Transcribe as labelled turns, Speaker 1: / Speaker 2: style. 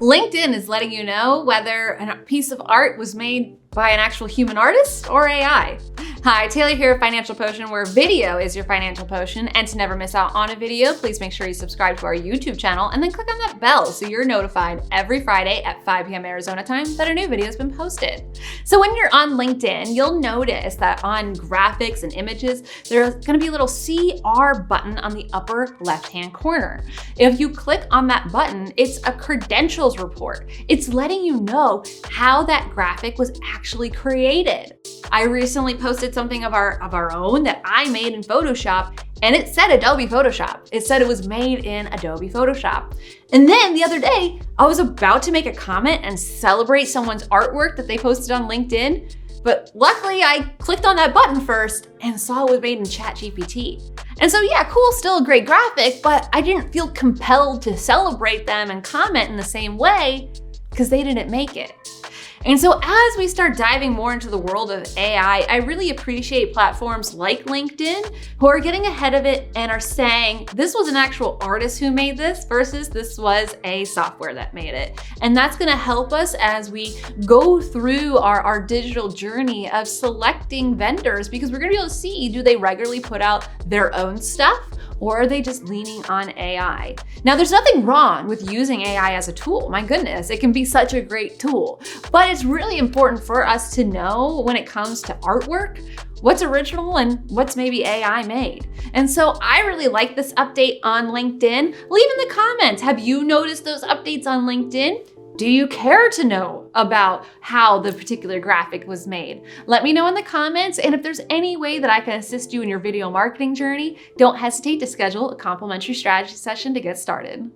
Speaker 1: LinkedIn is letting you know whether a piece of art was made by an actual human artist or AI. Hi, Taylor here, Financial Potion, where video is your financial potion. And to never miss out on a video, please make sure you subscribe to our YouTube channel and then click on that bell so you're notified every Friday at 5 p.m. Arizona time that a new video has been posted. So when you're on LinkedIn, you'll notice that on graphics and images, there's gonna be a little CR button on the upper left-hand corner. If you click on that button, it's a credentials report. It's letting you know how that graphic was actually created. I recently posted something of our own that I made in Photoshop, and it said Adobe Photoshop. It said it was made in Adobe Photoshop. And then the other day, I was about to make a comment and celebrate someone's artwork that they posted on LinkedIn, but luckily I clicked on that button first and saw it was made in ChatGPT. And so yeah, cool, still a great graphic, but I didn't feel compelled to celebrate them and comment in the same way because they didn't make it. And so as we start diving more into the world of AI, I really appreciate platforms like LinkedIn who are getting ahead of it and are saying, this was an actual artist who made this versus this was a software that made it. And that's gonna help us as we go through our digital journey of selecting vendors, because we're gonna be able to see, do they regularly put out their own stuff? Or are they just leaning on AI? Now, there's nothing wrong with using AI as a tool. My goodness, it can be such a great tool. But it's really important for us to know when it comes to artwork, what's original and what's maybe AI made. And so I really like this update on LinkedIn. Leave in the comments, have you noticed those updates on LinkedIn? Do you care to know about how the particular graphic was made? Let me know in the comments, and if there's any way that I can assist you in your video marketing journey, don't hesitate to schedule a complimentary strategy session to get started.